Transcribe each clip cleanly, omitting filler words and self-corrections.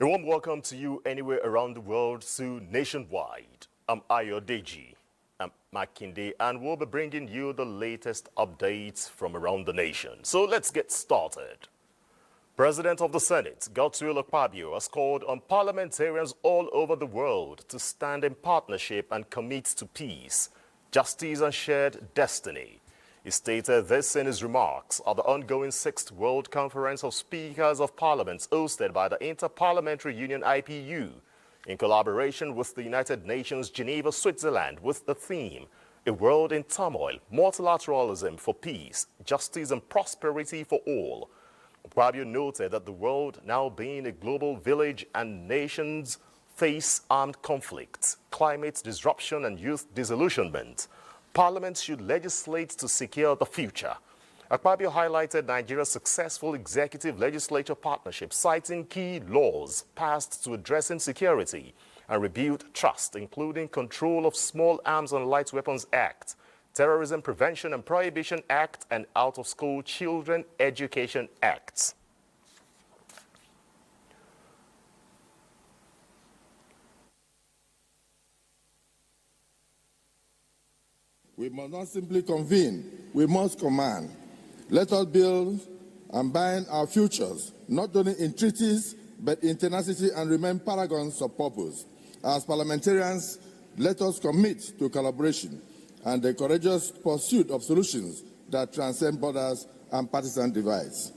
A warm welcome to you anywhere around the world to Nationwide. I'm Ayodeji. I'm Makinde, and we'll be bringing you the latest updates from around the nation. So let's get started. President of the Senate, Godswill Akpabio, has called on parliamentarians all over the world to stand in partnership and commit to peace, justice and shared destiny. He stated this in his remarks at the ongoing 6th World Conference of Speakers of Parliaments hosted by the Inter-Parliamentary Union IPU in collaboration with the United Nations Geneva, Switzerland, with the theme, A World in Turmoil, Multilateralism for Peace, Justice and Prosperity for All. Akpabio noted that the world now being a global village and nations face armed conflicts, climate disruption and youth disillusionment. Parliament should legislate to secure the future. Akpabio highlighted Nigeria's successful executive-legislature partnership, citing key laws passed to address insecurity and rebuild trust, including Control of Small Arms and Light Weapons Act, Terrorism Prevention and Prohibition Act, and Out-of-School Children Education Acts. We must not simply convene, we must command. Let us build and bind our futures, not only in treaties, but in tenacity, and remain paragons of purpose. As parliamentarians, let us commit to collaboration and the courageous pursuit of solutions that transcend borders and partisan divides.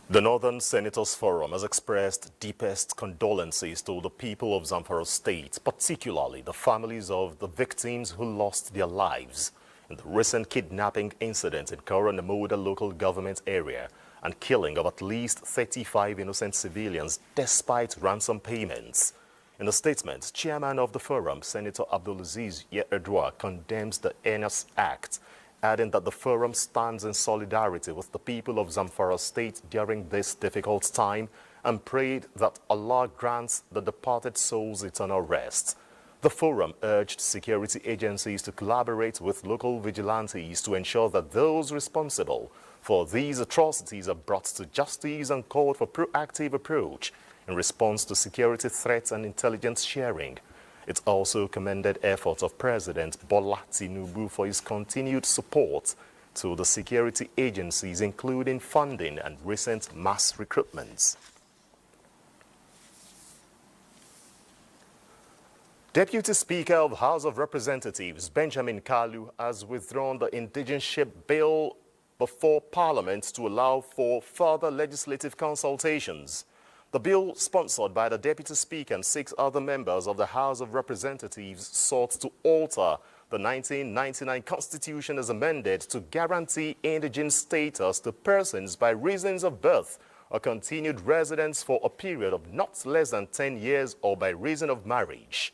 The Northern Senators Forum has expressed deepest condolences to the people of Zanfara State, particularly the families of the victims who lost their lives in the recent kidnapping incident in Koronamoda local government area and killing of at least 35 innocent civilians despite ransom payments. In a statement, Chairman of the Forum, Senator Abdulaziz Yedua, condemns the heinous act, adding that the Forum stands in solidarity with the people of Zamfara State during this difficult time and prayed that Allah grants the departed souls eternal rest. The Forum urged security agencies to collaborate with local vigilantes to ensure that those responsible for these atrocities are brought to justice and called for proactive approach in response to security threats and intelligence sharing. It also commended efforts of President Bola Tinubu for his continued support to the security agencies, including funding and recent mass recruitments. Deputy Speaker of the House of Representatives, Benjamin Kalu, has withdrawn the Indigenship bill before Parliament to allow for further legislative consultations. The bill, sponsored by the Deputy Speaker and 6 other members of the House of Representatives, sought to alter the 1999 Constitution as amended to guarantee indigent status to persons by reasons of birth or continued residence for a period of not less than 10 years or by reason of marriage.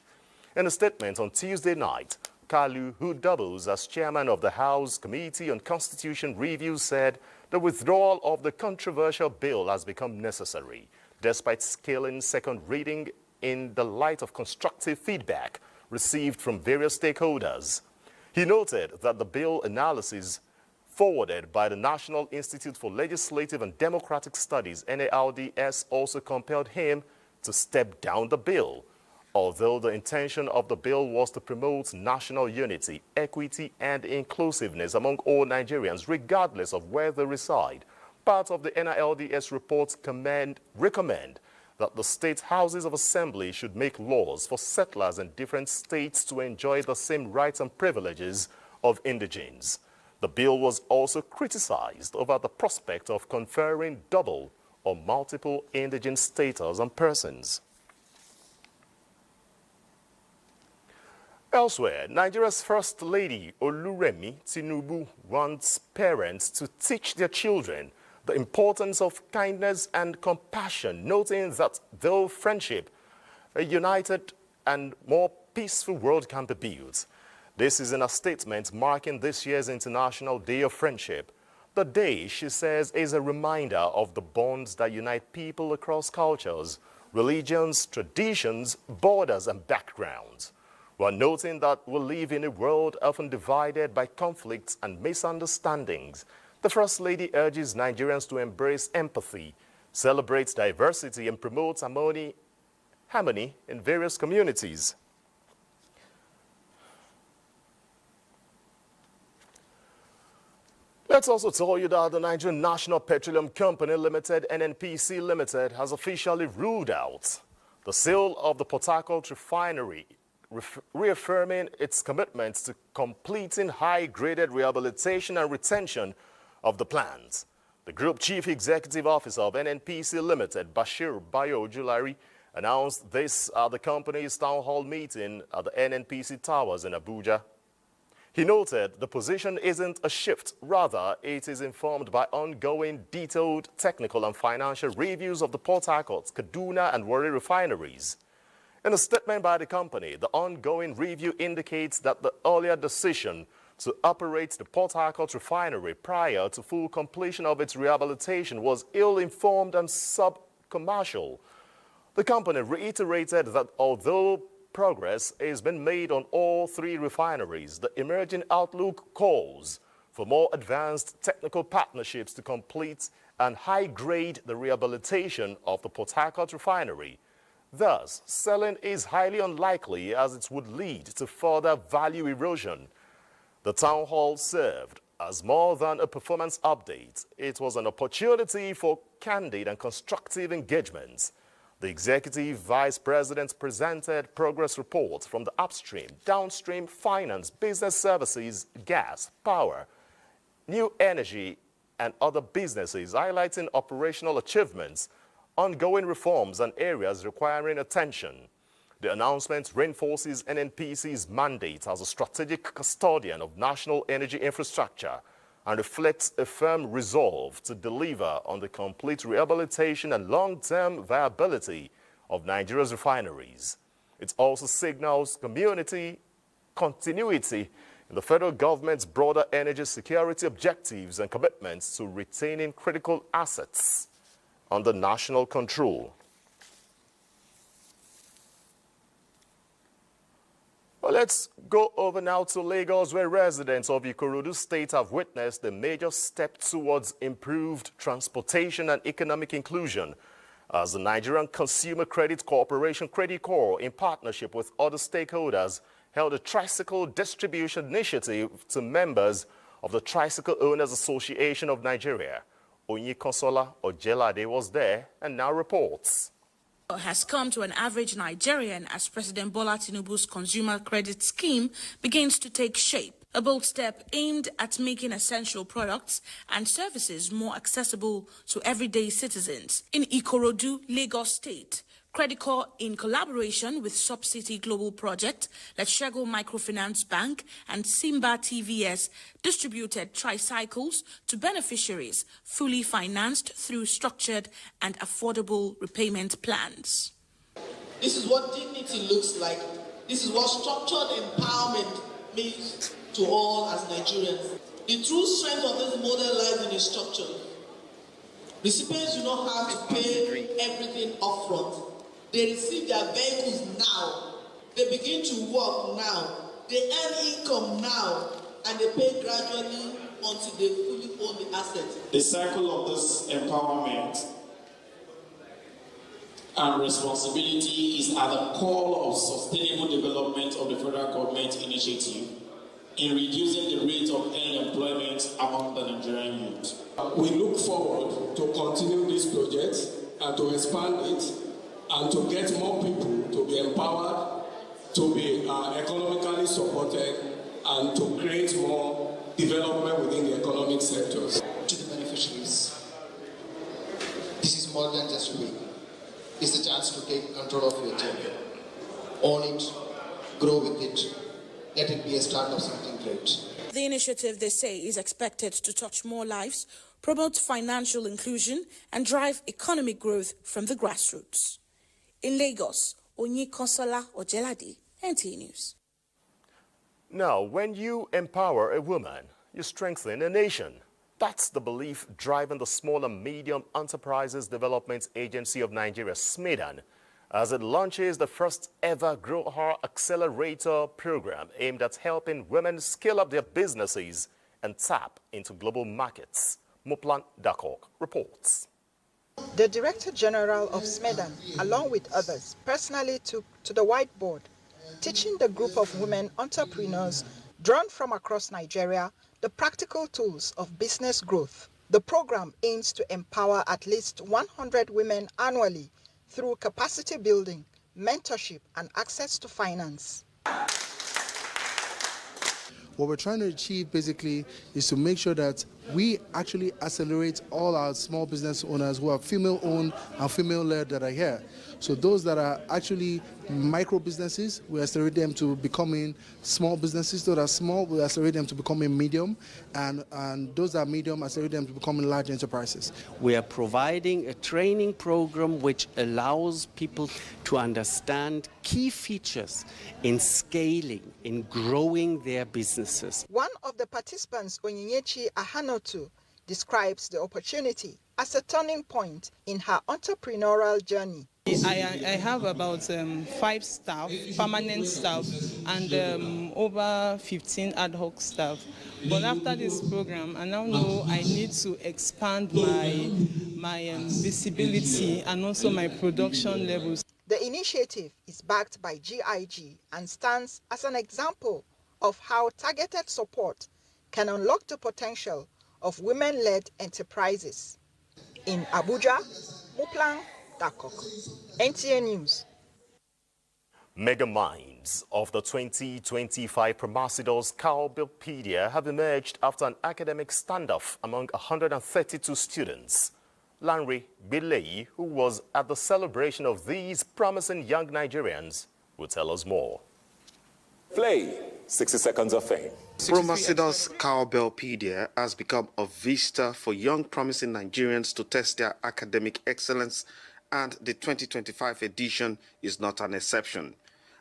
In a statement on Tuesday night, Kalu, who doubles as chairman of the House Committee on Constitution Review, said the withdrawal of the controversial bill has become necessary, despite scaling second reading in the light of constructive feedback received from various stakeholders. He noted that the bill analysis forwarded by the National Institute for Legislative and Democratic Studies, NALDS, also compelled him to step down the bill. Although the intention of the bill was to promote national unity, equity, and inclusiveness among all Nigerians, regardless of where they reside, part of the NILDS reports recommend that the state houses of assembly should make laws for settlers in different states to enjoy the same rights and privileges of indigents. The bill was also criticized over the prospect of conferring double or multiple indigent status on persons. Elsewhere, Nigeria's First Lady Oluremi Tinubu wants parents to teach their children the importance of kindness and compassion, noting that though friendship, a united and more peaceful world can be built. This is in a statement marking this year's International Day of Friendship. The day, she says, is a reminder of the bonds that unite people across cultures, religions, traditions, borders, and backgrounds. While noting that we live in a world often divided by conflicts and misunderstandings, the First Lady urges Nigerians to embrace empathy, celebrates diversity and promotes harmony in various communities. Let's also tell you that the Nigerian National Petroleum Company Limited, NNPC Limited, has officially ruled out the sale of the Port Harcourt refinery, reaffirming its commitment to completing high-graded rehabilitation and retention of the plant. The Group Chief Executive Officer of NNPC Limited, Bashir Bayo Julari, announced this at the company's town hall meeting at the NNPC Towers in Abuja. He noted the position isn't a shift, rather it is informed by ongoing detailed technical and financial reviews of the Port Harcourt, Kaduna and Warri refineries. In a statement by the company, the ongoing review indicates that the earlier decision to operate the Port Harcourt refinery prior to full completion of its rehabilitation was ill-informed and sub-commercial. The company reiterated that although progress has been made on all three refineries, the emerging outlook calls for more advanced technical partnerships to complete and high-grade the rehabilitation of the Port Harcourt refinery. Thus, selling is highly unlikely as it would lead to further value erosion. The town hall served as more than a performance update. It was an opportunity for candid and constructive engagements. The Executive Vice President presented progress reports from the upstream, downstream, finance, business services, gas, power, new energy, and other businesses, highlighting operational achievements, ongoing reforms, and areas requiring attention. The announcement reinforces NNPC's mandate as a strategic custodian of national energy infrastructure and reflects a firm resolve to deliver on the complete rehabilitation and long-term viability of Nigeria's refineries. It also signals community continuity in the federal government's broader energy security objectives and commitments to retaining critical assets under national control. Well, let's go over now to Lagos, where residents of Ikorodu State have witnessed a major step towards improved transportation and economic inclusion as the Nigerian Consumer Credit Corporation, Credit Corp, in partnership with other stakeholders, held a tricycle distribution initiative to members of the Tricycle Owners Association of Nigeria. Onyikonsola Ojelade was there and now reports. Has come to an average Nigerian as President Bola Tinubu's consumer credit scheme begins to take shape. A bold step aimed at making essential products and services more accessible to everyday citizens. In Ikorodu, Lagos State, Credit Corp, in collaboration with Subcity Global Project, Letshego Microfinance Bank, and Simba TVS, distributed tricycles to beneficiaries, fully financed through structured and affordable repayment plans. This is what dignity looks like. This is what structured empowerment means to all as Nigerians. The true strength of this model lies in its structure. Recipients do not have to pay everything upfront. They receive their vehicles now. They begin to work now. They earn income now. And they pay gradually until they fully own the assets. The cycle of this empowerment and responsibility is at the core of sustainable development of the federal government initiative in reducing the rate of unemployment among the Nigerian youth. We look forward to continue this project and to expand it and to get more people to be empowered, to be economically supported, and to create more development within the economic sectors. To the beneficiaries, this is more than just a week. It's a chance to take control of your journey. Own it, grow with it, let it be a start of something great. The initiative, they say, is expected to touch more lives, promote financial inclusion, and drive economic growth from the grassroots. In Lagos, Onyikonsola Ojelade, NTA News. Now, when you empower a woman, you strengthen a nation. That's the belief driving the Small and Medium Enterprises Development Agency of Nigeria, SMEDAN, as it launches the first ever Grow Her Accelerator program aimed at helping women scale up their businesses and tap into global markets. Muplan Dakok reports. The Director General of SMEDAN, along with others, personally took to the whiteboard, teaching the group of women entrepreneurs drawn from across Nigeria the practical tools of business growth. The program aims to empower at least 100 women annually through capacity building, mentorship, and access to finance. What we're trying to achieve basically is to make sure that we actually accelerate all our small business owners who are female-owned and female-led that are here. So those that are actually micro businesses, we accelerate them to becoming small businesses. Those that are small, we accelerate them to becoming medium, and those that are medium, accelerate them to becoming large enterprises. We are providing a training program which allows people to understand key features in scaling, in growing their businesses. One of the participants, Onyinyechi Ahanotu, describes the opportunity as a turning point in her entrepreneurial journey. I have about 5 staff, permanent staff, and over 15 ad hoc staff. But after this program, I now know I need to expand my visibility and also my production levels. The initiative is backed by GIG and stands as an example of how targeted support can unlock the potential of women-led enterprises. In Abuja, Muplang Dakok, NTA News. Mega minds of the 2025 Promasidor's Cowbellpedia have emerged after an academic standoff among 132 students. Lanre Bilei, who was at the celebration of these promising young Nigerians, will tell us more. Play 60 seconds of fame. Promasidor's Cowbellpedia has become a vista for young promising Nigerians to test their academic excellence, and the 2025 edition is not an exception.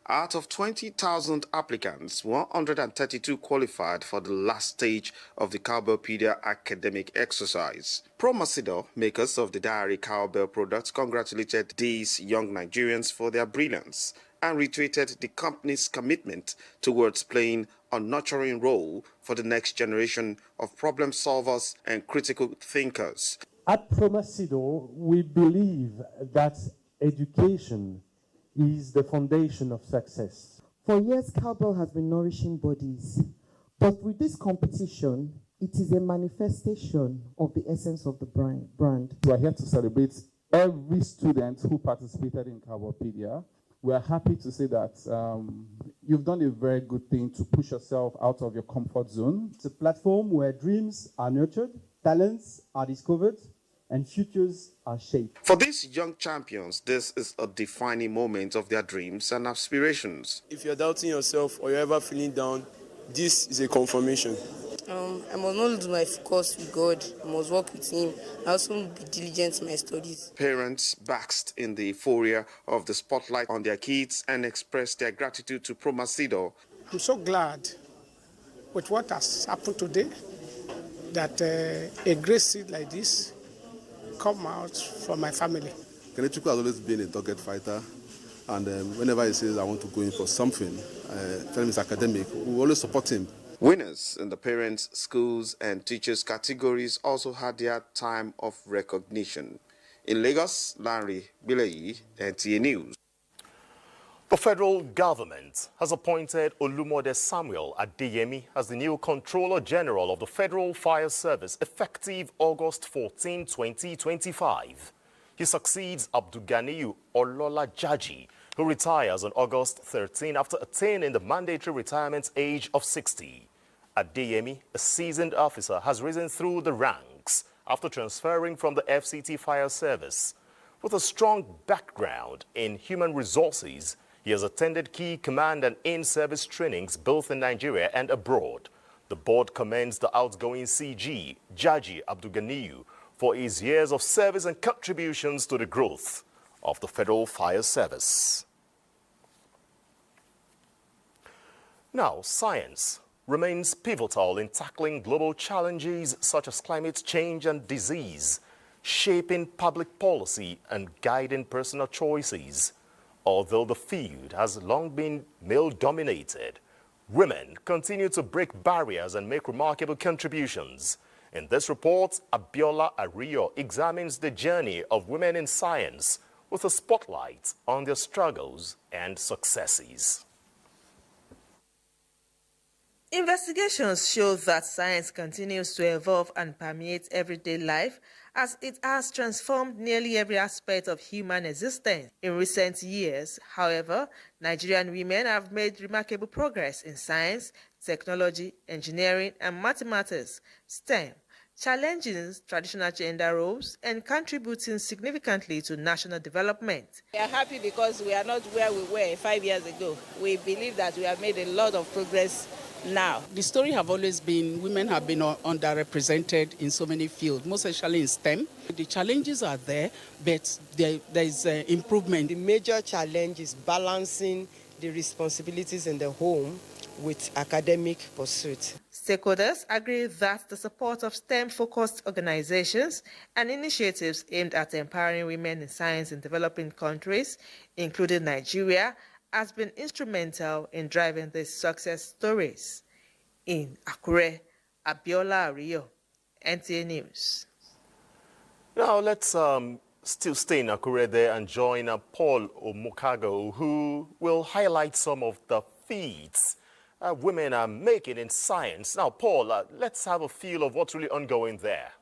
Out of 20,000 applicants, 132 qualified for the last stage of the Cowbellpedia academic exercise. Promasidor, makers of the diary Cowbell products, congratulated these young Nigerians for their brilliance and reiterated the company's commitment towards playing a nurturing role for the next generation of problem solvers and critical thinkers. At Promasidor, we believe that education is the foundation of success. For years, Cowbell has been nourishing bodies, but with this competition, it is a manifestation of the essence of the brand. We are here to celebrate every student who participated in Cowbellpedia. We are happy to say that you've done a very good thing to push yourself out of your comfort zone. It's a platform where dreams are nurtured, talents are discovered, and futures are shaped. For these young champions, this is a defining moment of their dreams and aspirations. If you're doubting yourself or you're ever feeling down, this is a confirmation. I must not lose my focus with God. I must work with Him. I also be diligent in my studies. Parents basked in the euphoria of the spotlight on their kids and expressed their gratitude to Promasidor. I'm so glad with what has happened today, that a great seed like this come out from my family. Tricycle has always been a dogged fighter, and whenever he says I want to go in for something, tell him it's academic, we always support him. Winners in the parents, schools and teachers categories also had their time of recognition. In Lagos, Lanre Bilei, NTA News. The federal government has appointed Olumode Samuel Adeyemi as the new Controller General of the Federal Fire Service effective August 14, 2025. He succeeds Abdulganiyu Ololajaji, who retires on August 13 after attaining the mandatory retirement age of 60. Adeyemi, a seasoned officer, has risen through the ranks after transferring from the FCT Fire Service. With a strong background in human resources, he has attended key command and in-service trainings both in Nigeria and abroad. The board commends the outgoing CG, Jaji Abdulganiyu, for his years of service and contributions to the growth of the Federal Fire Service. Now, science remains pivotal in tackling global challenges such as climate change and disease, shaping public policy and guiding personal choices. Although the field has long been male-dominated, women continue to break barriers and make remarkable contributions. In this report, Abiola Ariyo examines the journey of women in science with a spotlight on their struggles and successes. Investigations show that science continues to evolve and permeate everyday life as it has transformed nearly every aspect of human existence. In recent years, however, Nigerian women have made remarkable progress in science, technology, engineering, and mathematics, STEM, challenging traditional gender roles and contributing significantly to national development. We are happy because we are not where we were 5 years ago. We believe that we have made a lot of progress now. The story have always been women have been underrepresented in so many fields, most especially in STEM. The challenges are there, but there is improvement. The major challenge is balancing the responsibilities in the home with academic pursuits. Stakeholders agree that the support of STEM-focused organizations and initiatives aimed at empowering women in science in developing countries, including Nigeria, has been instrumental in driving these success stories. In Akure, Abiola Ariyo, NTA News. Now let's still stay in Akure there and join Paul Omokago, who will highlight some of the feats women are making in science. Now, Paul, let's have a feel of what's really ongoing there.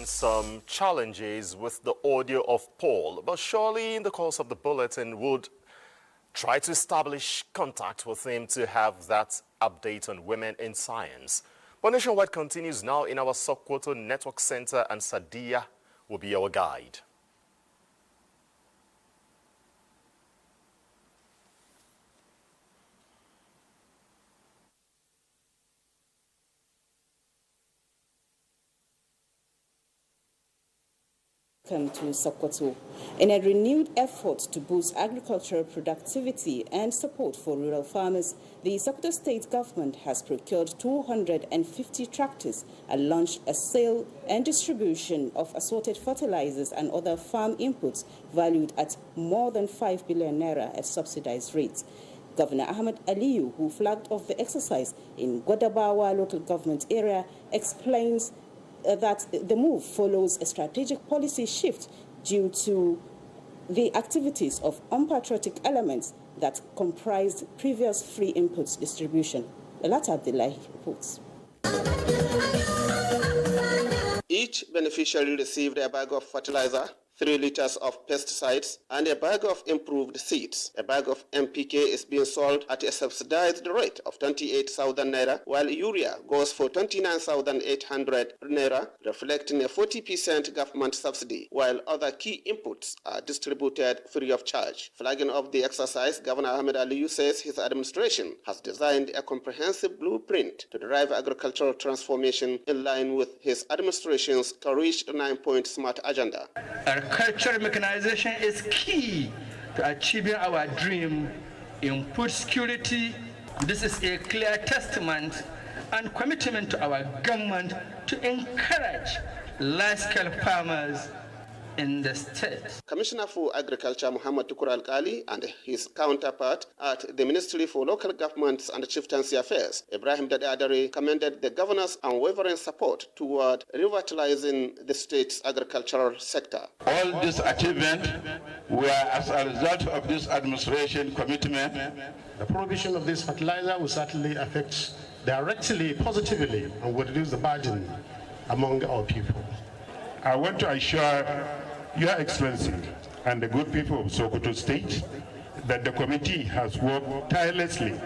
Some challenges with the audio of Paul, but surely in the course of the bulletin would try to establish contact with him to have that update on women in science. But Nationwide continues now in our Sokoto Network Center, and Sadia will be our guide. Welcome to Sokoto. In a renewed effort to boost agricultural productivity and support for rural farmers, the Sokoto state government has procured 250 tractors and launched a sale and distribution of assorted fertilizers and other farm inputs valued at more than 5 billion naira at subsidized rates. Governor Ahmed Aliyu, who flagged off the exercise in Godabawa local government area, explains that the move follows a strategic policy shift due to the activities of unpatriotic elements that comprised previous free inputs distribution. Elata Abdullahi reports. Each beneficiary received a bag of fertilizer, 3 liters of pesticides, and a bag of improved seeds. A bag of NPK is being sold at a subsidized rate of 28,000 naira, while urea goes for 29,800 naira, reflecting a 40% government subsidy, while other key inputs are distributed free of charge. Flagging off the exercise, Governor Ahmed Aliyu says his administration has designed a comprehensive blueprint to drive agricultural transformation in line with his administration's Courage 9-point SMART agenda. Agricultural mechanization is key to achieving our dream in food security. This is a clear testament and commitment to our government to encourage large-scale farmers in the state. Commissioner for Agriculture Muhammad Tukur Al-Kali and his counterpart at the Ministry for Local Governments and Chieftaincy Affairs, Ibrahim Dadadari, commended the governor's unwavering support toward revitalizing the state's agricultural sector. All this achievement were as a result of this administration commitment. The prohibition of this fertilizer will certainly affect directly, positively, and will reduce the burden among our people. I want to assure Your Excellency and the good people of Sokoto State that the committee has worked tirelessly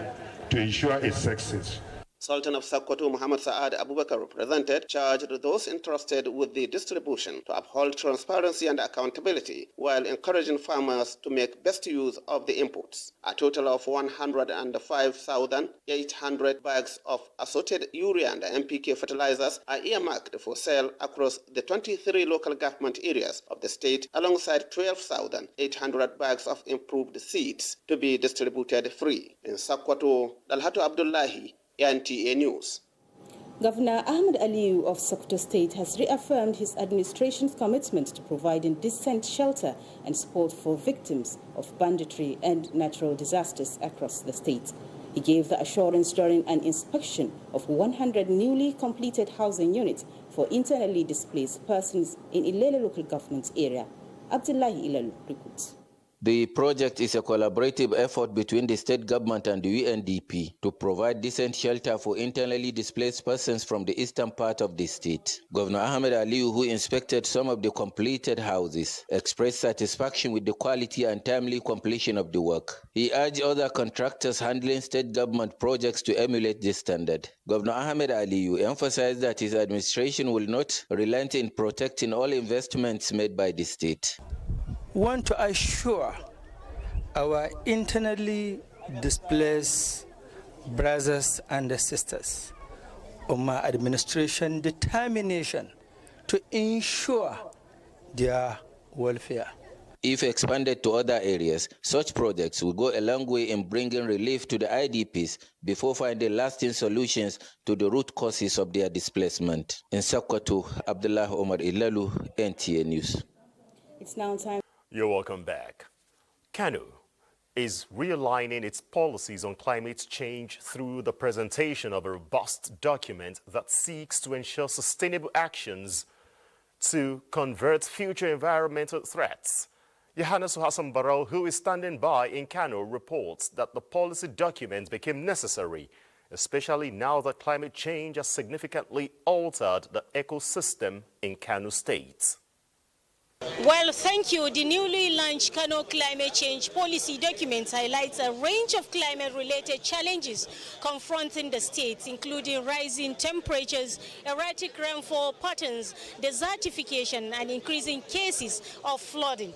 to ensure its success. Sultan of Sokoto, Muhammad Saad Abubakar, represented, charged those entrusted with the distribution to uphold transparency and accountability while encouraging farmers to make best use of the inputs. A total of 105,800 bags of assorted urea and NPK fertilizers are earmarked for sale across the 23 local government areas of the state, alongside 12,800 bags of improved seeds to be distributed free. In Sokoto, Dalhatu Abdullahi, NTA News. Governor Ahmed Aliyu of Sokoto State has reaffirmed his administration's commitment to providing decent shelter and support for victims of banditry and natural disasters across the state. He gave the assurance during an inspection of 100 newly completed housing units for internally displaced persons in Ilele local government area. Abdullahi Ilalu reports. The project is a collaborative effort between the state government and the UNDP to provide decent shelter for internally displaced persons from the eastern part of the state. Governor Ahmed Aliyu, who inspected some of the completed houses, expressed satisfaction with the quality and timely completion of the work. He urged other contractors handling state government projects to emulate this standard. Governor Ahmed Aliyu emphasized that his administration will not relent in protecting all investments made by the state. Want to assure our internally displaced brothers and sisters of my administration determination to ensure their welfare. If expanded to other areas, such projects will go a long way in bringing relief to the IDPs before finding lasting solutions to the root causes of their displacement. In Sokoto, Abdullah Omar Ilalu, NTA News. It's now time. You're welcome back. Kano is realigning its policies on climate change through the presentation of a robust document that seeks to ensure sustainable actions to convert future environmental threats. Yohannes Hassan Barrow, who is standing by in Kano, reports that the policy document became necessary, especially now that climate change has significantly altered the ecosystem in Kano State. Well, thank you. The newly launched Kano Climate Change Policy document highlights a range of climate-related challenges confronting the state, including rising temperatures, erratic rainfall patterns, desertification, and increasing cases of flooding.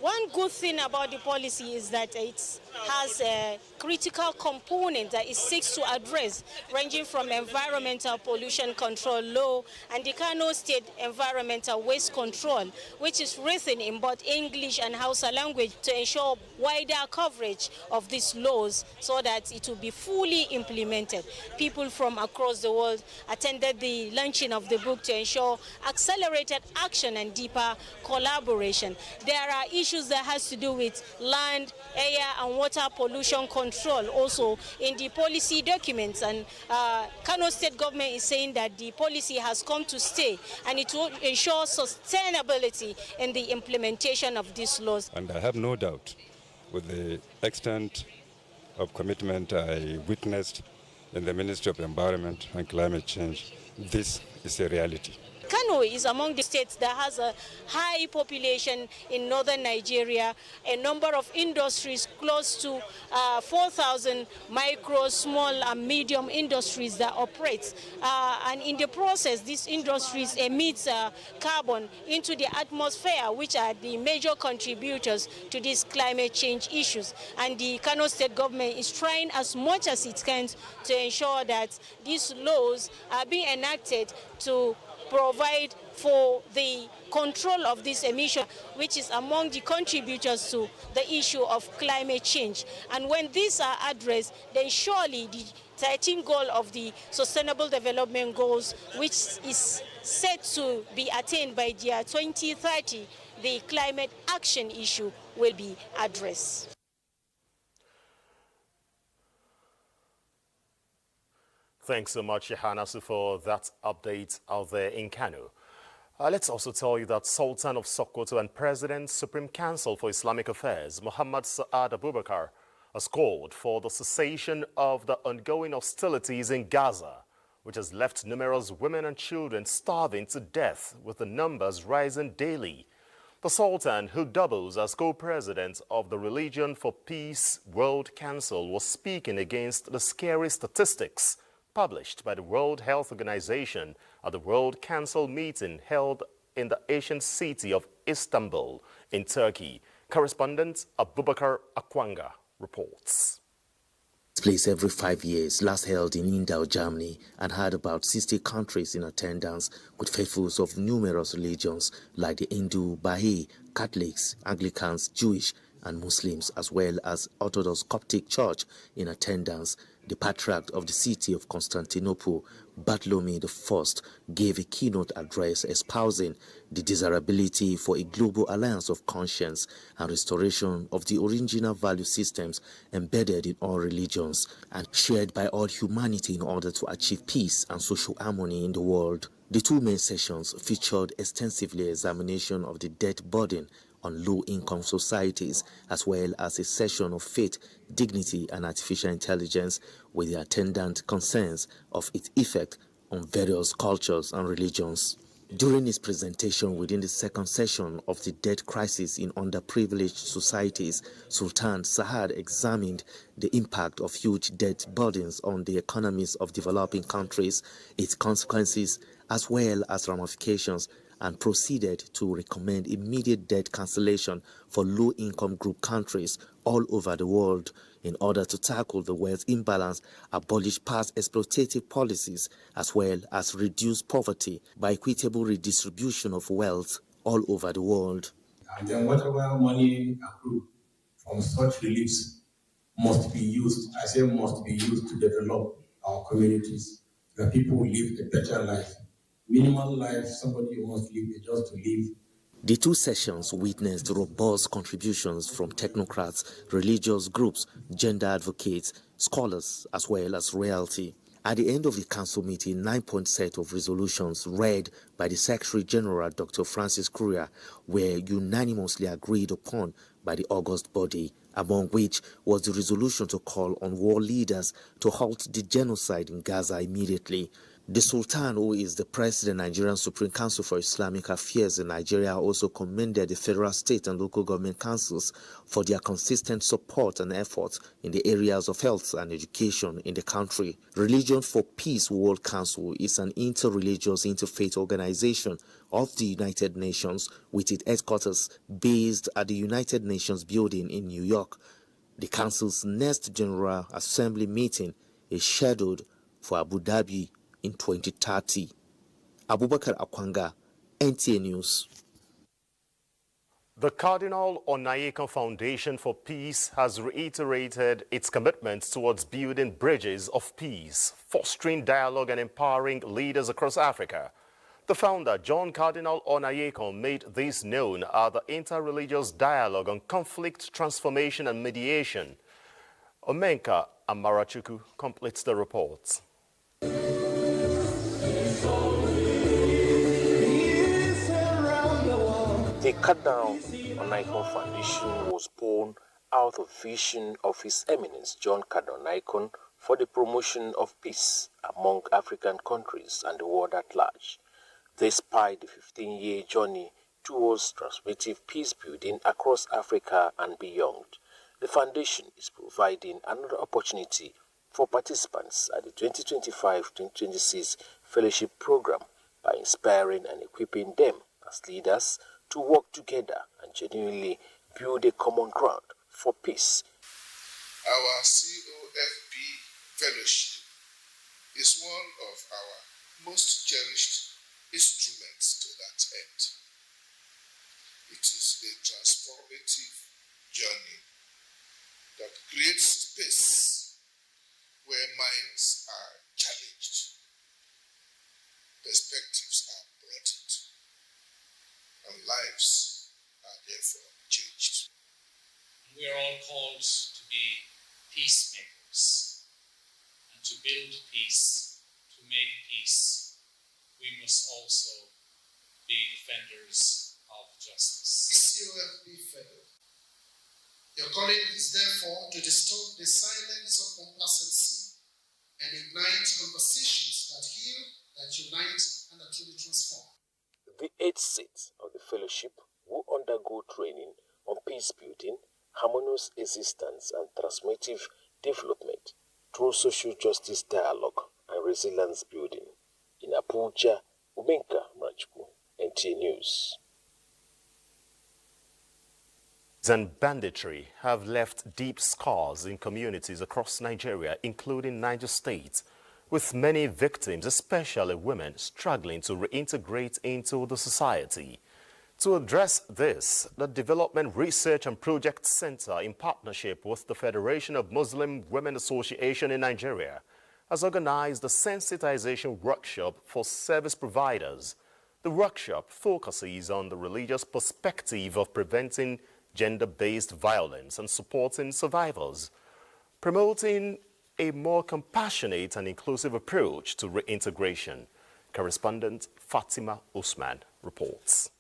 One good thing about the policy is that it has a critical component that it seeks to address, ranging from environmental pollution control law and the Kano State Environmental Waste Control, which is written in both English and Hausa language to ensure wider coverage of these laws so that it will be fully implemented. People from across the world attended the launching of the book to ensure accelerated action and deeper collaboration. There are issues that has to do with land, air and water pollution control also in the policy documents, and Kano State government is saying that the policy has come to stay and it will ensure sustainability in the implementation of these laws. And I have no doubt with the extent of commitment I witnessed in the Ministry of Environment and Climate Change, this is a reality. Kano is among the states that has a high population in northern Nigeria, a number of industries, close to 4,000 micro, small and medium industries that operate. And in the process, these industries emit carbon into the atmosphere, which are the major contributors to these climate change issues. And the Kano State government is trying as much as it can to ensure that these laws are being enacted to provide for the control of this emission, which is among the contributors to the issue of climate change. And when these are addressed, then surely the 13th goal of the Sustainable Development Goals, which is set to be attained by the year 2030, the climate action issue will be addressed. Thanks so much, Yohannes, for that update out there in Kano. Let's also tell you that Sultan of Sokoto and President Supreme Council for Islamic Affairs, Muhammad Saad Abubakar, has called for the cessation of the ongoing hostilities in Gaza, which has left numerous women and children starving to death, with the numbers rising daily. The Sultan, who doubles as co-president of the Religion for Peace World Council, was speaking against the scary statistics published by the World Health Organization at the World Council meeting held in the ancient city of Istanbul in Turkey. Correspondent Abubakar Akwanga reports. This place every 5 years, last held in Indal, Germany, and had about 60 countries in attendance, with faithfuls of numerous religions like the Hindu, Baha'i, Catholics, Anglicans, Jewish, and Muslims, as well as Orthodox Coptic Church in attendance. The Patriarch of the city of Constantinople, Bartholomew I, gave a keynote address espousing the desirability for a global alliance of conscience and restoration of the original value systems embedded in all religions and shared by all humanity in order to achieve peace and social harmony in the world. The two main sessions featured extensively examination of the debt burden on low-income societies, as well as a session of faith, dignity, and artificial intelligence, with the attendant concerns of its effect on various cultures and religions. During his presentation within the second session of the debt crisis in underprivileged societies, Sultan Sahad examined the impact of huge debt burdens on the economies of developing countries, its consequences, as well as ramifications, and proceeded to recommend immediate debt cancellation for low-income group countries all over the world in order to tackle the wealth imbalance, abolish past exploitative policies, as well as reduce poverty by equitable redistribution of wealth all over the world. And then whatever money accrued from such reliefs must be used, I say must be used to develop our communities, that people will live a better life. Minimal life, somebody must live just to live. The two sessions witnessed robust contributions from technocrats, religious groups, gender advocates, scholars, as well as royalty. At the end of the council meeting, 9-point set of resolutions read by the Secretary General, Dr. Francis Courier, were unanimously agreed upon by the august body, among which was the resolution to call on war leaders to halt the genocide in Gaza immediately. The Sultan, who is the President of the Nigerian Supreme Council for Islamic Affairs in Nigeria, also commended the federal, state, and local government councils for their consistent support and efforts in the areas of health and education in the country. Religion for Peace World Council is an inter-religious, interfaith organization of the United Nations with its headquarters based at the United Nations building in New York. The council's next General Assembly meeting is scheduled for Abu Dhabi in 2030. Abubakar Akwanga, NTA News. The Cardinal Onaiyekan Foundation for Peace has reiterated its commitment towards building bridges of peace, fostering dialogue and empowering leaders across Africa. The founder, John Cardinal Onaiyekan, made this known at the Interreligious Dialogue on Conflict Transformation and Mediation. Omenka Amarachuku completes the report. The Cardinal Onaiyekan Foundation was born out of vision of His Eminence John Cardinal Onaiyekan for the promotion of peace among African countries and the world at large. Despite the 15-year journey towards transformative peace building across Africa and beyond, the foundation is providing another opportunity for participants at the 2025-2026 Fellowship Program by inspiring and equipping them as leaders to work together and genuinely build a common ground for peace. Our COFP Fellowship is one of our most cherished instruments to that end. It is a transformative journey that creates space where minds are challenged, perspectives are broadened, and lives are therefore changed. We are all called to be peacemakers, and to build peace, to make peace, we must also be defenders of justice. COFP Fellow, your calling is therefore to disturb the silence of complacency and ignite conversations that heal, that unite, and that truly transform. The 8 seats of the fellowship will undergo training on peace building, harmonious existence, and transformative development through social justice dialogue and resilience building. In Abuja, Uminka Mrachku, NTA News. And banditry have left deep scars in communities across Nigeria, including Niger State, with many victims, especially women, struggling to reintegrate into the society. To address this, the Development Research and Project Center, in partnership with the Federation of Muslim Women Association in Nigeria, has organized a sensitization workshop for service providers. The workshop focuses on the religious perspective of preventing gender-based violence and supporting survivors, promoting a more compassionate and inclusive approach to reintegration. Correspondent Fatima Usman reports.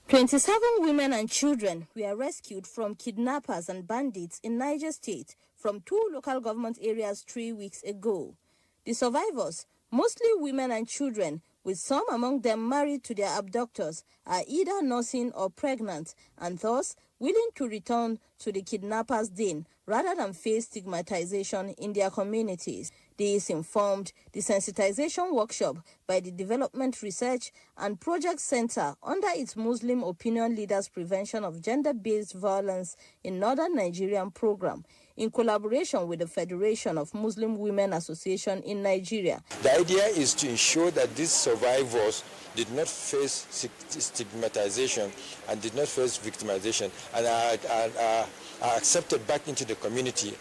27 women and children were rescued from kidnappers and bandits in Niger State from 2 local government areas 3 weeks ago. The survivors, mostly women and children, with some among them married to their abductors, are either nursing or pregnant and thus willing to return to the kidnappers' den rather than face stigmatization in their communities. This informed the sensitization workshop by the Development Research and Project Center under its Muslim Opinion Leaders Prevention of Gender-Based Violence in Northern Nigerian program, in collaboration with the Federation of Muslim Women Association in Nigeria. The idea is to ensure that these survivors did not face stigmatization and did not face victimization and are accepted back into the community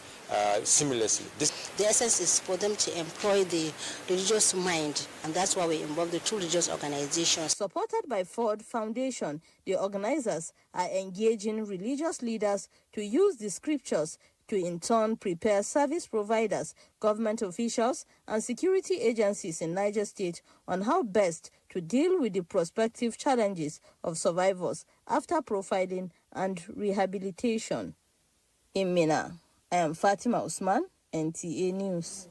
seamlessly. The essence is for them to employ the religious mind, and that's why we involve the two religious organizations. Supported by Ford Foundation, the organizers are engaging religious leaders to use the scriptures to in turn prepare service providers, government officials, and security agencies in Niger State on how best to deal with the prospective challenges of survivors after profiling and rehabilitation. In Mina, I am Fatima Usman, NTA News.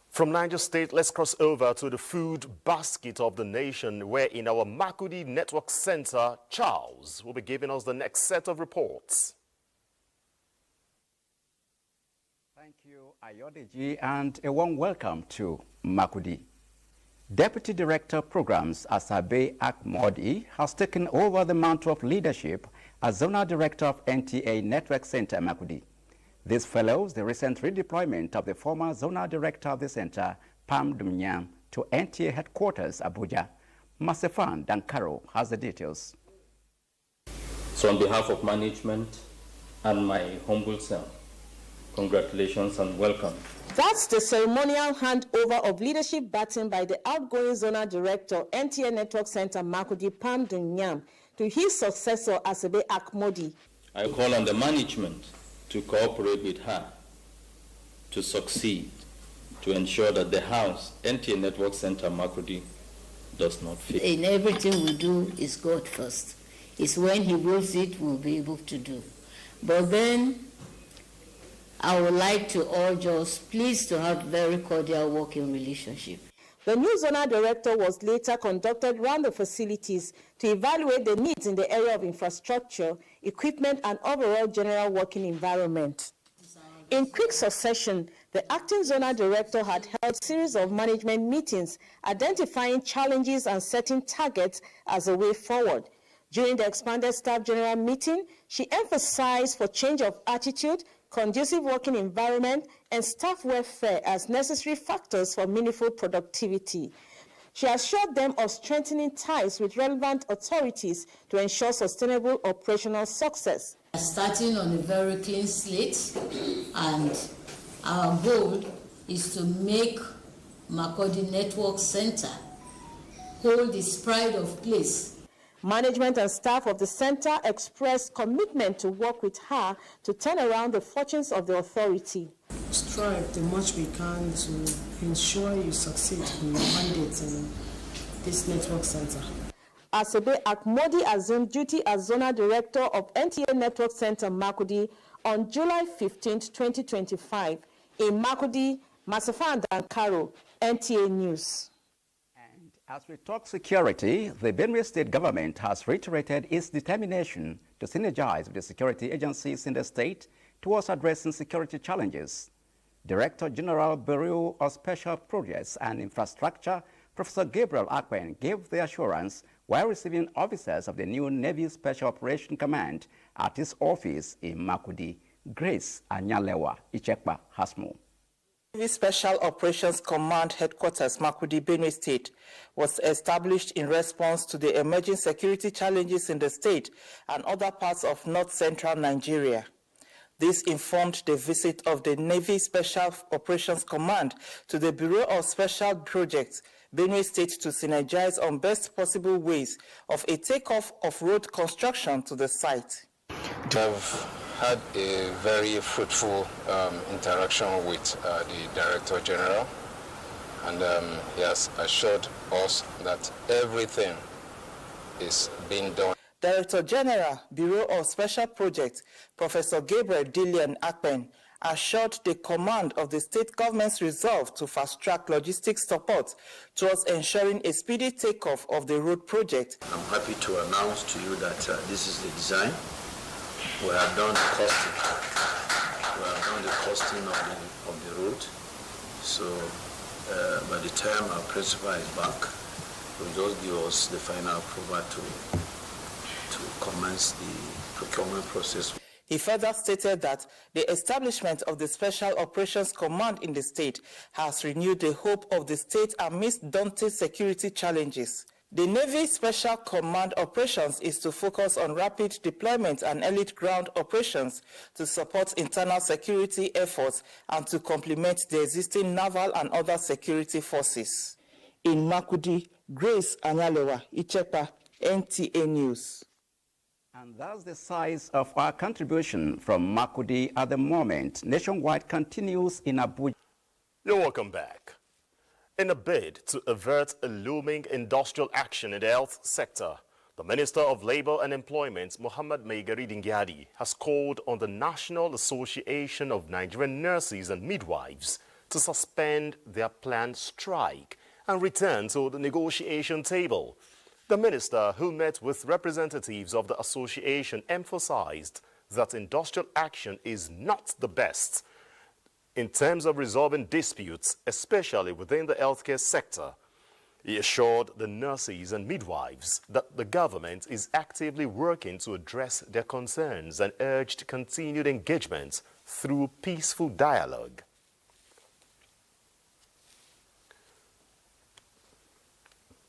From Niger State, let's cross over to the food basket of the nation, where in our Makurdi Network Center, Charles will be giving us the next set of reports. Thank you, Ayodeji, and a warm welcome to Makurdi. Deputy Director Programs Asabe Akmodi has taken over the mantle of leadership as Zonal Director of NTA Network Center Makurdi. This follows the recent redeployment of the former Zonal Director of the center, Pam Dumnyam, to NTA headquarters, Abuja. Masefan Dankaro has the details. So on behalf of management and my humble self, congratulations and welcome. That's the ceremonial handover of leadership baton by the outgoing Zonal Director, NTA Network Center Makurdi, Pam Dumnyam, to his successor, Asabe Akmodi. I call on the management to cooperate with her to succeed, to ensure that the house, NTA Network Center Makurdi, does not fail. In everything we do is God first. It's when He wills it, we'll be able to do. But then, I would like to urge us, please, to have very cordial working relationship. The new Zonal Director was later conducted around the facilities to evaluate the needs in the area of infrastructure, equipment, and overall general working environment. In quick succession, the acting Zonal Director had held a series of management meetings identifying challenges and setting targets as a way forward. During the expanded staff general meeting, she emphasized for change of attitude, conducive working environment, and staff welfare as necessary factors for meaningful productivity. She assured them of strengthening ties with relevant authorities to ensure sustainable operational success. Starting on a very clean slate, and our goal is to make Makurdi Network Center hold its pride of place. Management and staff of the center expressed commitment to work with her to turn around the fortunes of the authority. Strive the much we can to ensure you succeed in your mandate in this network center. Asabe Akmodi assumed duty as Zonal Director of NTA Network Center Makurdi on July 15, 2025. In Makurdi, Masafan Dankaro, NTA News. As we talk security, the Benue state government has reiterated its determination to synergize with the security agencies in the state towards addressing security challenges. Director General, Bureau of Special Projects and Infrastructure, Professor Gabriel Akpen, gave the assurance while receiving officers of the new Navy Special Operations Command at his office in Makurdi. Grace Anyalewa Ichekpa has more. Navy Special Operations Command Headquarters, Makurdi, Benue State, was established in response to the emerging security challenges in the state and other parts of north-central Nigeria. This informed the visit of the Navy Special Operations Command to the Bureau of Special Projects, Benue State, to synergize on best possible ways of a takeoff of road construction to the site. I've had a very fruitful interaction with the Director General, and he has assured us that everything is being done. Director General, Bureau of Special Projects, Professor Gabriel Akpen, assured the command of the state government's resolve to fast-track logistics support towards ensuring a speedy takeoff of the road project. I'm happy to announce to you that this is the design. We have done the costing. We have done the costing of the road. So by the time our principal is back, we'll just give us the final approval to commence the procurement process. He further stated that the establishment of the Special Operations Command in the state has renewed the hope of the state amidst daunting security challenges. The Navy Special Command operations is to focus on rapid deployment and elite ground operations to support internal security efforts and to complement the existing naval and other security forces. In Makurdi, Grace Anyalewa Ichekpa, NTA News. And that's the size of our contribution from Makurdi at the moment. Nationwide continues in Abuja. You're welcome back. In a bid to avert a looming industrial action in the health sector, the Minister of Labour and Employment, Muhammad Maigari Dingyadi, has called on the National Association of Nigerian Nurses and Midwives to suspend their planned strike and return to the negotiation table. The minister, who met with representatives of the association, emphasized that industrial action is not the best in terms of resolving disputes, especially within the healthcare sector. He assured the nurses and midwives that the government is actively working to address their concerns and urged continued engagement through peaceful dialogue.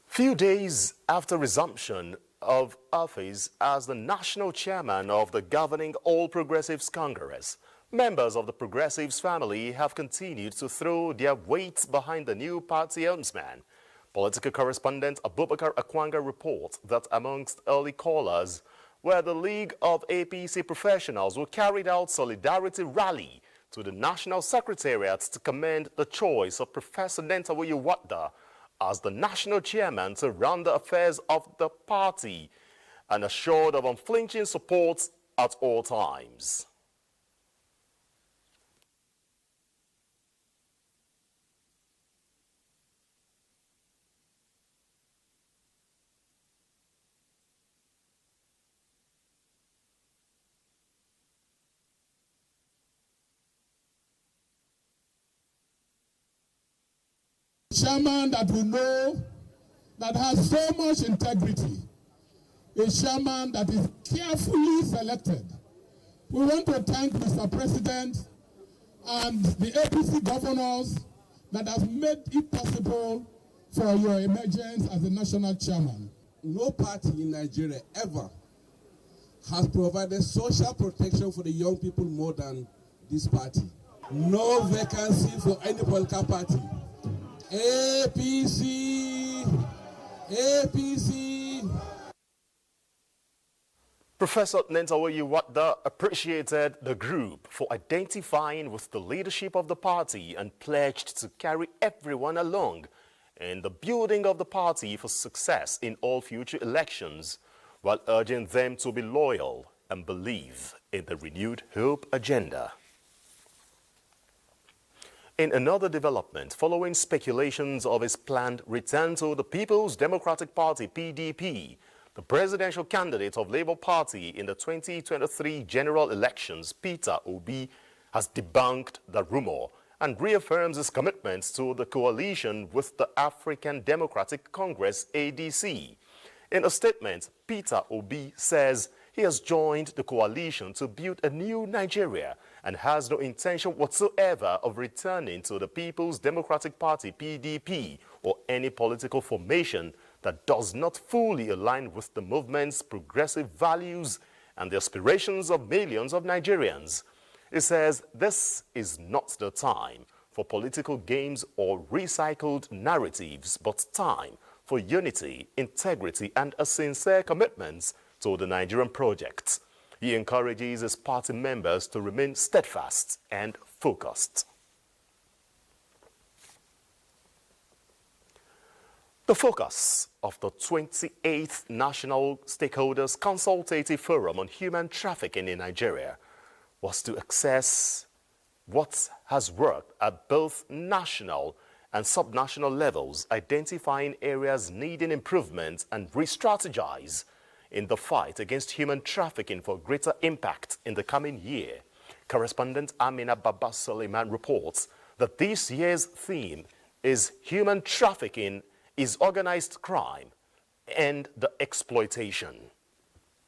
Few days after resumption of office as the national chairman of the governing All Progressives Congress, members of the Progressives family have continued to throw their weight behind the new party helmsman. Political correspondent Abubakar Akwanga reports that amongst early callers were the League of APC professionals who carried out solidarity rally to the National Secretariat to commend the choice of Professor Nentawe Wadda as the national chairman to run the affairs of the party and assured of unflinching support at all times. Chairman that we know that has so much integrity, a chairman that is carefully selected. We want to thank Mr. President and the APC governors that have made it possible for your emergence as the national chairman. No party in Nigeria ever has provided social protection for the young people more than this party. No vacancy for any political party. APC, APC. Professor Nentawe Wadda appreciated the group for identifying with the leadership of the party and pledged to carry everyone along in the building of the party for success in all future elections, while urging them to be loyal and believe in the renewed hope agenda. In another development, following speculations of his planned return to the People's Democratic Party, PDP, the presidential candidate of Labour Party in the 2023 general elections, Peter Obi, has debunked the rumor and reaffirms his commitment to the coalition with the African Democratic Congress, ADC. In a statement, Peter Obi says he has joined the coalition to build a new Nigeria and has no intention whatsoever of returning to the People's Democratic Party, PDP, or any political formation that does not fully align with the movement's progressive values and the aspirations of millions of Nigerians. It says this is not the time for political games or recycled narratives, but time for unity, integrity, and a sincere commitment to the Nigerian project. He encourages his party members to remain steadfast and focused. The focus of the 28th National Stakeholders Consultative Forum on Human Trafficking in Nigeria was to assess what has worked at both national and subnational levels, identifying areas needing improvement and re-strategize in the fight against human trafficking for greater impact in the coming year. Correspondent Amina Baba Suleiman reports that this year's theme is Human Trafficking is Organized Crime and the Exploitation.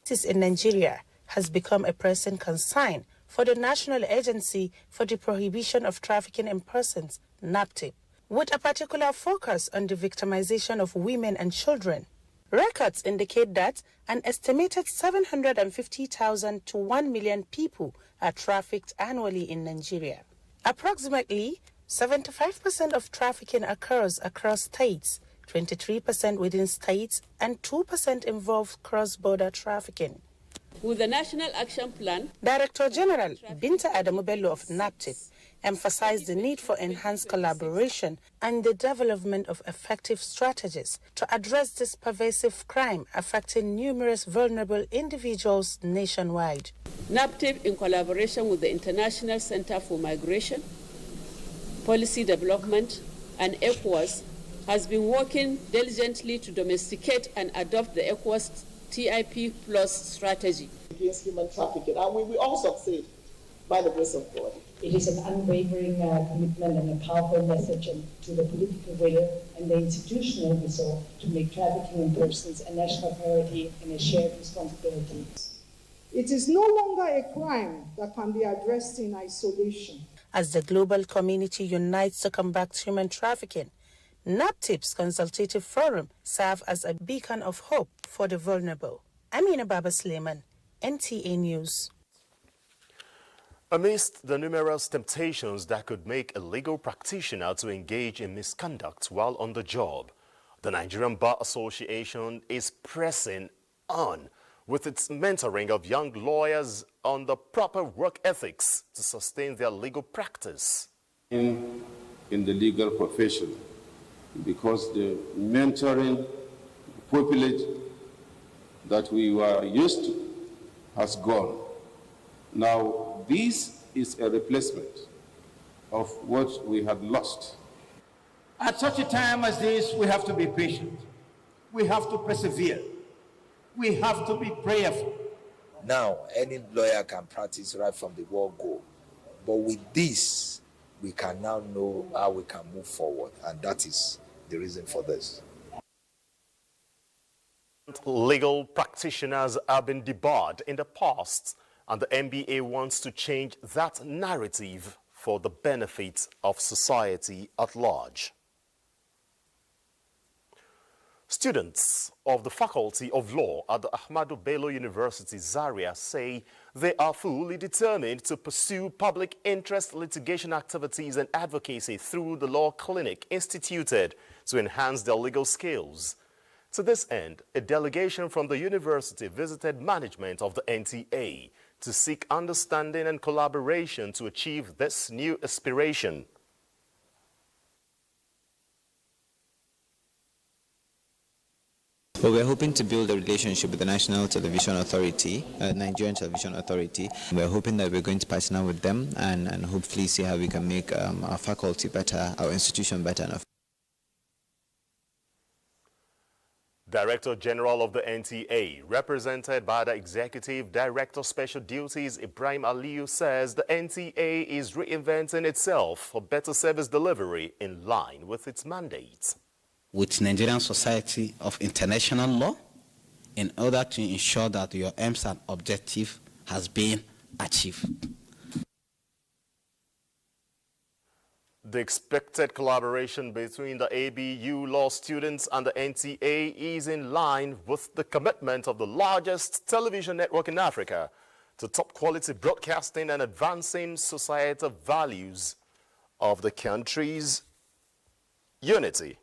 This in Nigeria has become a pressing concern for the National Agency for the Prohibition of Trafficking in Persons, NAPTIP, with a particular focus on the victimization of women and children. Records indicate that an estimated 750,000 to 1 million people are trafficked annually in Nigeria. Approximately 75% of trafficking occurs across states, 23% within states, and 2% involve cross-border trafficking. With the National Action Plan, Director General Binta Adamu Bello of NAPTIP emphasized the need for enhanced collaboration and the development of effective strategies to address this pervasive crime affecting numerous vulnerable individuals nationwide. NAPTIP, in collaboration with the International Center for Migration, Policy Development, and ECOWAS, has been working diligently to domesticate and adopt the ECOWAS TIP Plus strategy against human trafficking, and we will all succeed by the grace of God. It is an unwavering commitment and a powerful message to the political will and the institutional resolve to make trafficking in persons a national priority and a shared responsibility. It is no longer a crime that can be addressed in isolation. As the global community unites to combat human trafficking, NAPTIP's consultative forum serves as a beacon of hope for the vulnerable. Amina Baba Suleiman, NTA News. Amidst the numerous temptations that could make a legal practitioner to engage in misconduct while on the job, the Nigerian Bar Association is pressing on with its mentoring of young lawyers on the proper work ethics to sustain their legal practice. In the legal profession, because the mentoring privilege that we were used to has gone. Now, this is a replacement of what we had lost. At such a time as this, we have to be patient. We have to persevere. We have to be prayerful. Now, any lawyer can practice right from the word go. But with this, we can now know how we can move forward, and that is the reason for this. Legal practitioners have been debarred in the past, and the NBA wants to change that narrative for the benefit of society at large. Students of the Faculty of Law at the Ahmadu Bello University, Zaria, say they are fully determined to pursue public interest litigation activities and advocacy through the law clinic instituted to enhance their legal skills. To this end, a delegation from the university visited management of the NTA to seek understanding and collaboration to achieve this new aspiration. Well, we're hoping to build a relationship with the National Television Authority, Nigerian Television Authority. We're hoping that we're going to partner with them and hopefully see how we can make our faculty better, our institution better enough. Director General of the NTA, represented by the Executive Director Special Duties Ibrahim Aliyu, says the NTA is reinventing itself for better service delivery in line with its mandate. With Nigerian Society of International Law, in order to ensure that your aims and objective has been achieved. The expected collaboration between the ABU law students and the NTA is in line with the commitment of the largest television network in Africa to top quality broadcasting and advancing societal values of the country's unity.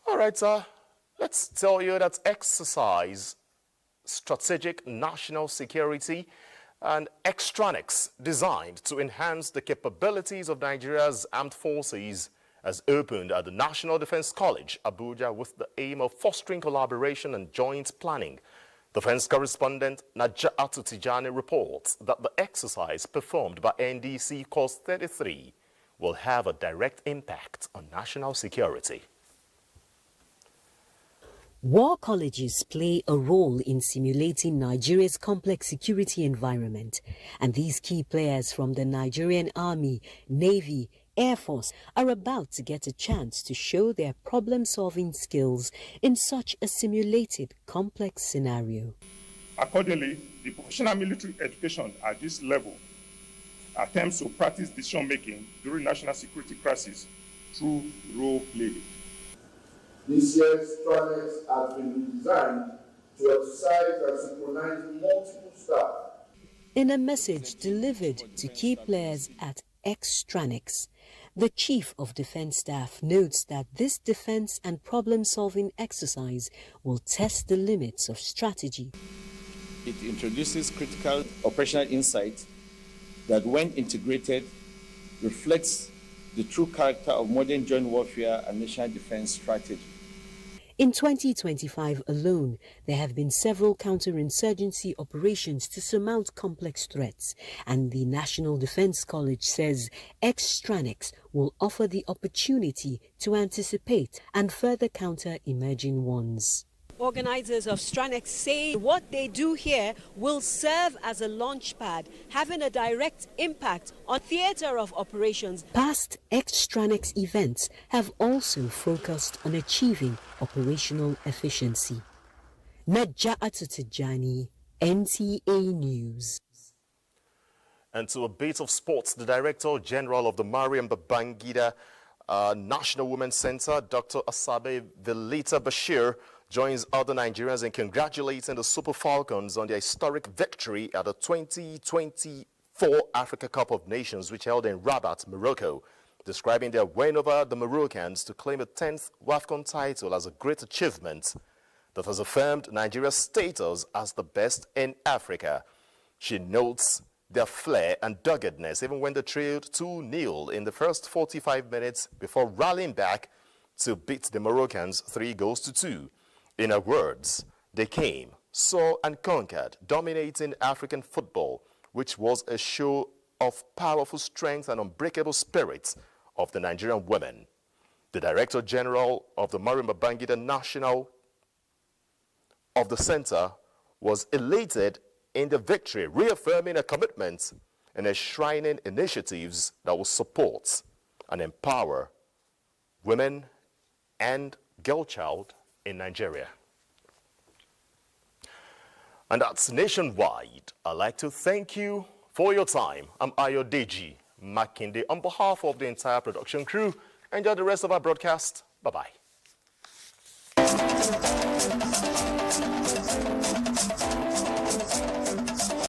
All right, sir. Let's tell you that exercise strategic national security and extranics designed to enhance the capabilities of Nigeria's armed forces has opened at the National Defense College, Abuja, with the aim of fostering collaboration and joint planning. Defense correspondent Naja'atu Tijani reports that the exercise performed by NDC Course 33 will have a direct impact on national security. War colleges play a role in simulating Nigeria's complex security environment, and these key players from the Nigerian Army, Navy, Air Force are about to get a chance to show their problem-solving skills in such a simulated, complex scenario. Accordingly, the professional military education at this level attempts to practice decision-making during national security crisis through role play. This year's project has been redesigned to exercise and synchronize multiple staff. In a message delivered to key players at Extranics, the Chief of Defense Staff notes that this defense and problem-solving exercise will test the limits of strategy. It introduces critical operational insight that, when integrated, reflects the true character of modern joint warfare and national defense strategy. In 2025 alone, there have been several counterinsurgency operations to surmount complex threats, and the National Defense College says Extranics will offer the opportunity to anticipate and further counter emerging ones. Organizers of Stranex say what they do here will serve as a launchpad, having a direct impact on theater of operations. Past Extranex events have also focused on achieving operational efficiency. Naja'atu Tijani, NTA News. And to a bit of sports, the Director General of the Mariam Babangida National Women's Center, Dr. Asabe Velita Bashir, joins other Nigerians in congratulating the Super Falcons on their historic victory at the 2024 Africa Cup of Nations, which held in Rabat, Morocco, describing their win over the Moroccans to claim a 10th WAFCON title as a great achievement that has affirmed Nigeria's status as the best in Africa. She notes their flair and doggedness even when they trailed 2-0 in the first 45 minutes before rallying back to beat the Moroccans 3-2. In her words, they came, saw and conquered, dominating African football, which was a show of powerful strength and unbreakable spirit of the Nigerian women. The Director General of the Mariam Babangida National of the Center was elated in the victory, reaffirming a commitment and enshrining initiatives that will support and empower women and girl child in Nigeria. And that's nationwide. I'd like to thank you for your time. I'm Ayodeji Makinde. On behalf of the entire production crew, enjoy the rest of our broadcast. Bye-bye.